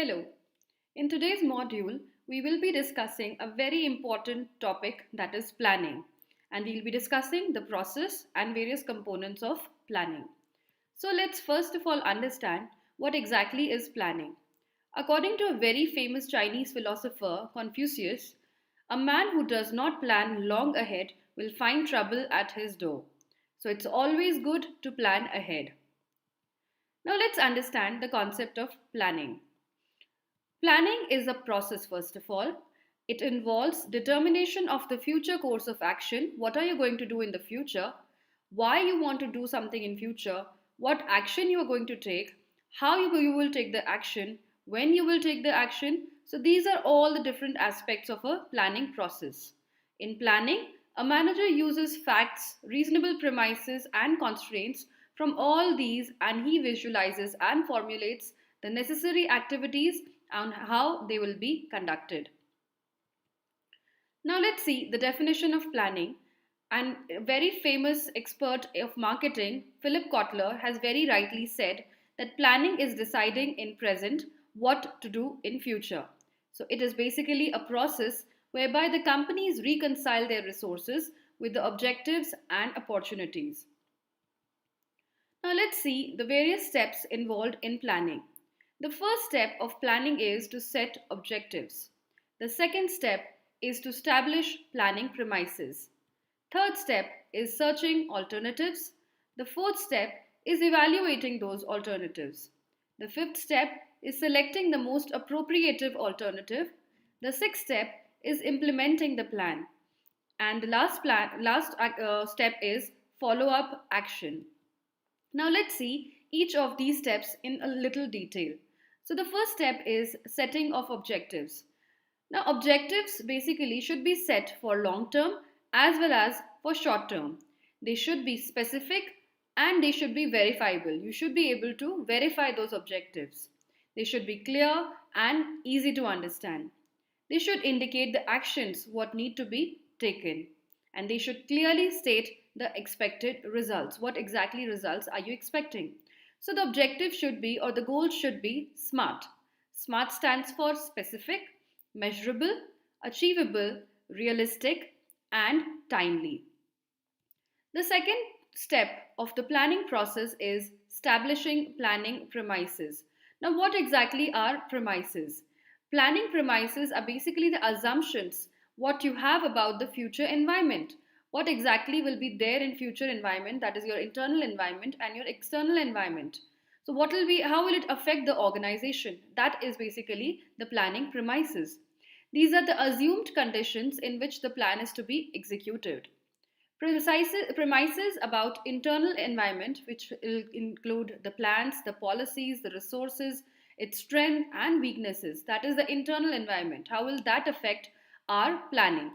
Hello. In today's module, we will be discussing a very important topic, that is planning. And we'll be discussing the process and various components of planning. So let's first of all understand what exactly is planning. According to a very famous Chinese philosopher, Confucius, a man who does not plan long ahead will find trouble at his door. So it's always good to plan ahead. Now let's understand the concept of planning. Planning is a process, first of all. It involves determination of the future course of action. What are you going to do in the future? Why you want to do something in future? What action you are going to take? How you will take the action? When you will take the action? So these are all the different aspects of a planning process. In planning, a manager uses facts, reasonable premises, and constraints from all these, and he visualizes and formulates the necessary activities and how they will be conducted. Now let's see the definition of planning. And a very famous expert of marketing, Philip Kotler, has very rightly said that planning is deciding in present what to do in future. So it is basically a process whereby the companies reconcile their resources with the objectives and opportunities. Now let's see the various steps involved in planning. The first step of planning is to set objectives. The second step is to establish planning premises. Third step is searching alternatives. The fourth step is evaluating those alternatives. The fifth step is selecting the most appropriate alternative. The sixth step is implementing the plan. And the last step is follow up action. Now let's see each of these steps in a little detail. So the first step is setting of objectives. Now objectives basically should be set for long term as well as for short term. They should be specific and they should be verifiable. You should be able to verify those objectives. They should be clear and easy to understand. They should indicate the actions what need to be taken, and they should clearly state the expected results. What exactly results are you expecting? So the objective should be, or the goal should be, SMART. SMART stands for specific, measurable, achievable, realistic, and timely. The second step of the planning process is establishing planning premises. Now, what exactly are premises? Planning premises are basically the assumptions what you have about the future environment. What exactly will be there in future environment, that is your internal environment and your external environment. So what will be, how will it affect the organization? That is basically the planning premises. These are the assumed conditions in which the plan is to be executed. Premises about internal environment, which will include the plans, the policies, the resources, its strength and weaknesses. That is the internal environment. How will that affect our planning?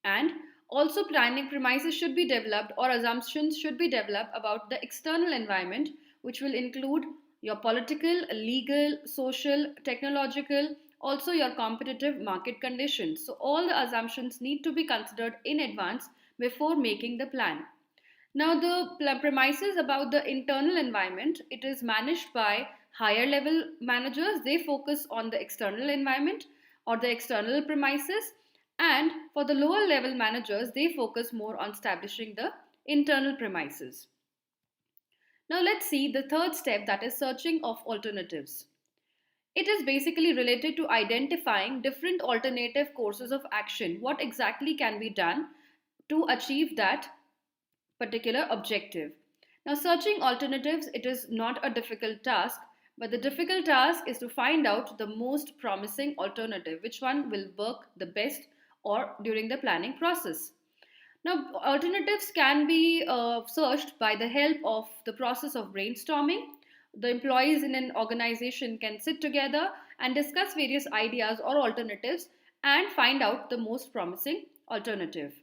And also planning premises should be developed, or assumptions should be developed about the external environment, which will include your political, legal, social, technological, also your competitive market conditions. So all the assumptions need to be considered in advance before making the plan. Now the premises about the internal environment, it is managed by higher level managers. They focus on the external environment or the external premises, and for the lower level managers they focus more on establishing the internal premises. Now let's see the third step, that is searching of alternatives. It is basically related to identifying different alternative courses of action. What exactly can be done to achieve that particular objective? Now, searching alternatives, it is not a difficult task, but the difficult task is to find out the most promising alternative, which one will work the best or during the planning process. Now, alternatives can be searched by the help of the process of brainstorming. The employees in an organization can sit together and discuss various ideas or alternatives and find out the most promising alternative.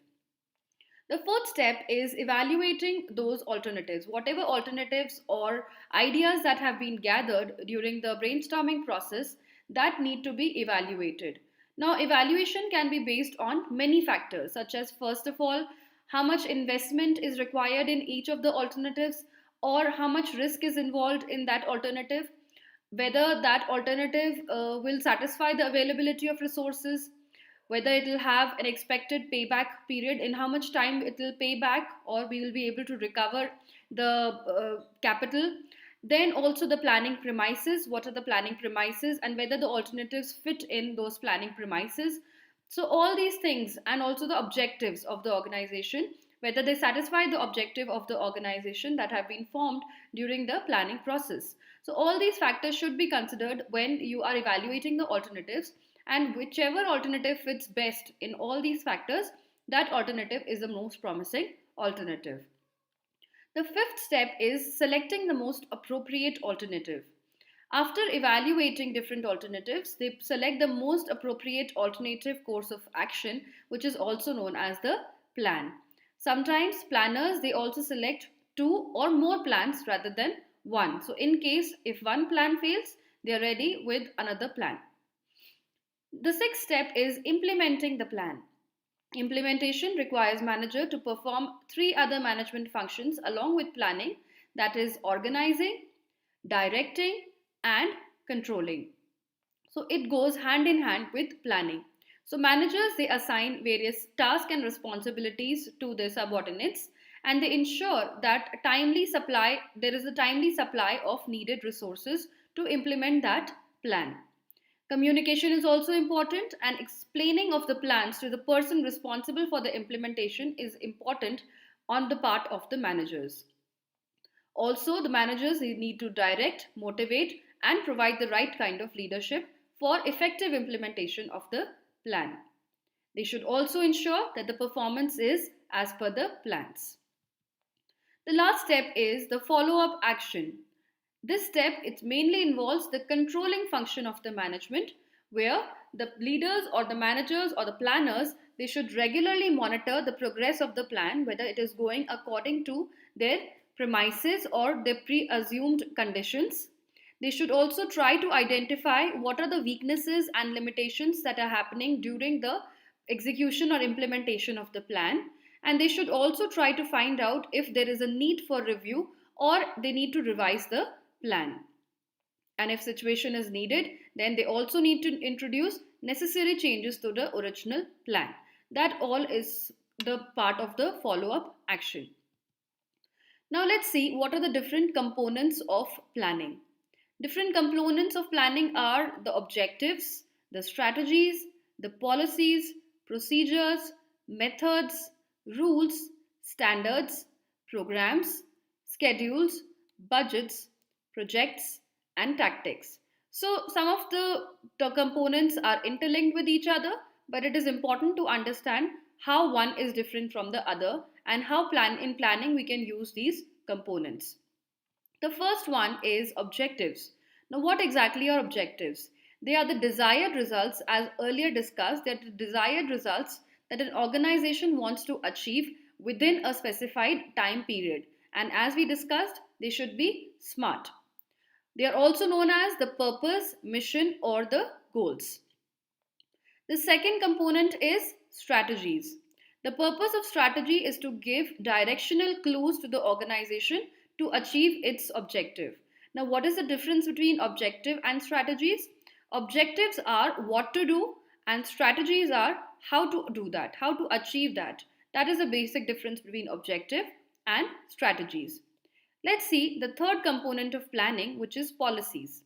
The fourth step is evaluating those alternatives. Whatever alternatives or ideas that have been gathered during the brainstorming process, that need to be evaluated. Now, evaluation can be based on many factors, such as, first of all, how much investment is required in each of the alternatives, or how much risk is involved in that alternative, whether that alternative will satisfy the availability of resources, whether it will have an expected payback period, in how much time it will pay back, or we will be able to recover the capital. Then also the planning premises, what are the planning premises, and whether the alternatives fit in those planning premises. So all these things, and also the objectives of the organization, whether they satisfy the objective of the organization that have been formed during the planning process. So all these factors should be considered when you are evaluating the alternatives, and whichever alternative fits best in all these factors, that alternative is the most promising alternative. The fifth step is selecting the most appropriate alternative. After evaluating different alternatives, they select the most appropriate alternative course of action, which is also known as the plan. Sometimes planners, they also select two or more plans rather than one. So in case if one plan fails, they are ready with another plan. The sixth step is implementing the plan. Implementation requires manager to perform three other management functions along with planning, that is organizing, directing, and controlling. So it goes hand in hand with planning. So managers, they assign various tasks and responsibilities to their subordinates, and they ensure that there is a timely supply of needed resources to implement that plan. Communication is also important, and explaining of the plans to the person responsible for the implementation is important on the part of the managers. Also, the managers need to direct, motivate, and provide the right kind of leadership for effective implementation of the plan. They should also ensure that the performance is as per the plans. The last step is the follow-up action. This step, it mainly involves the controlling function of the management, where the leaders or the managers or the planners, they should regularly monitor the progress of the plan, whether it is going according to their premises or their pre-assumed conditions. They should also try to identify what are the weaknesses and limitations that are happening during the execution or implementation of the plan, and they should also try to find out if there is a need for review or they need to revise the plan. And if situation is needed, then they also need to introduce necessary changes to the original plan. That all is the part of the follow-up action. Now let's see what are the different components of planning. Different components of planning are the objectives, the strategies, the policies, procedures, methods, rules, standards, programs, schedules, budgets, projects, and tactics. So, some of the components are interlinked with each other, but it is important to understand how one is different from the other and how in planning we can use these components. The first one is objectives. Now, what exactly are objectives? They are the desired results, as earlier discussed, they are the desired results that an organization wants to achieve within a specified time period. And as we discussed, they should be SMART. They are also known as the purpose, mission, or the goals. The second component is strategies. The purpose of strategy is to give directional clues to the organization to achieve its objective. Now, what is the difference between objective and strategies? Objectives are what to do, and strategies are how to do that, how to achieve that. That is the basic difference between objective and strategies. Let's see the third component of planning, which is policies.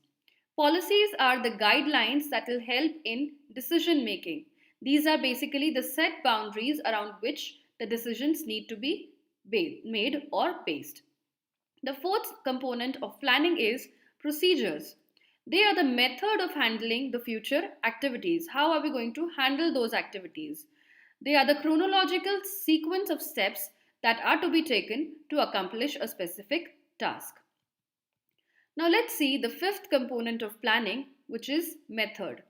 Policies are the guidelines that will help in decision making. These are basically the set boundaries around which the decisions need to be made or based. The fourth component of planning is procedures. They are the method of handling the future activities. How are we going to handle those activities? They are the chronological sequence of steps that are to be taken to accomplish a specific task. Now let's see the fifth component of planning, which is method.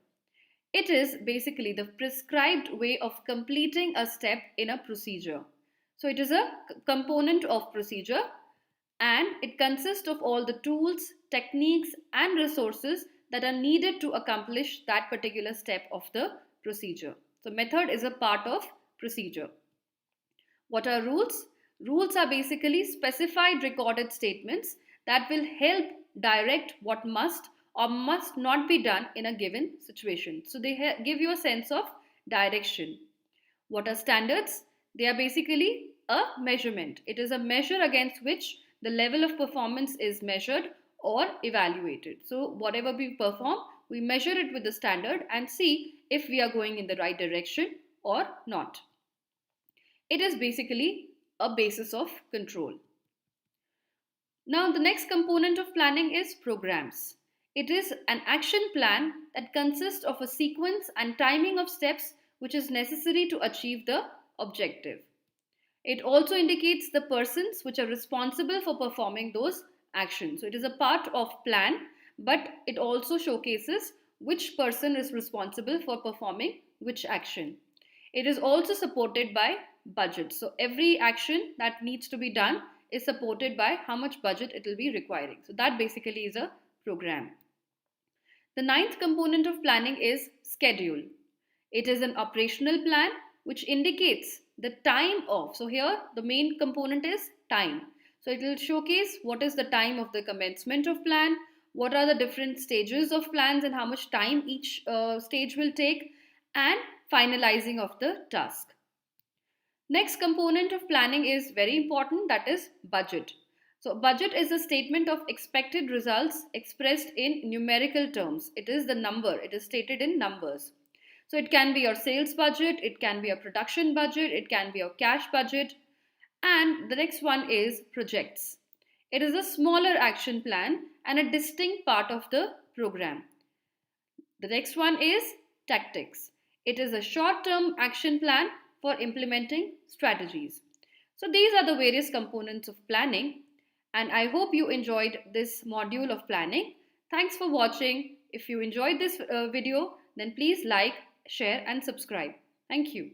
It is basically the prescribed way of completing a step in a procedure. So it is a component of procedure, and it consists of all the tools, techniques, and resources that are needed to accomplish that particular step of the procedure. So method is a part of procedure. What are rules? Rules are basically specified recorded statements that will help direct what must or must not be done in a given situation. So they give you a sense of direction. What are standards? They are basically a measurement. It is a measure against which the level of performance is measured or evaluated. So, whatever we perform, we measure it with the standard and see if we are going in the right direction or not. It is basically a basis of control. Now, the next component of planning is programs. It is an action plan that consists of a sequence and timing of steps which is necessary to achieve the objective. It also indicates the persons which are responsible for performing those actions. So, it is a part of plan, but it also showcases which person is responsible for performing which action. It is also supported by budget. So, every action that needs to be done is supported by how much budget it will be requiring. So that basically is a program. The ninth component of planning is schedule. It is an operational plan which indicates the time of. So here the main component is time. So it will showcase what is the time of the commencement of plan, what are the different stages of plans and how much time each stage will take, and finalizing of the task. Next component of planning is very important, that is budget. So budget is a statement of expected results expressed in numerical terms. It is the number, it is stated in numbers. So it can be your sales budget, it can be a production budget, it can be your cash budget. And the next one is projects. It is a smaller action plan and a distinct part of the program. The next one is tactics. It is a short-term action plan for implementing strategies. So these are the various components of planning, and I hope you enjoyed this module of planning. Thanks for watching. If you enjoyed this video, then please like, share and subscribe. Thank you.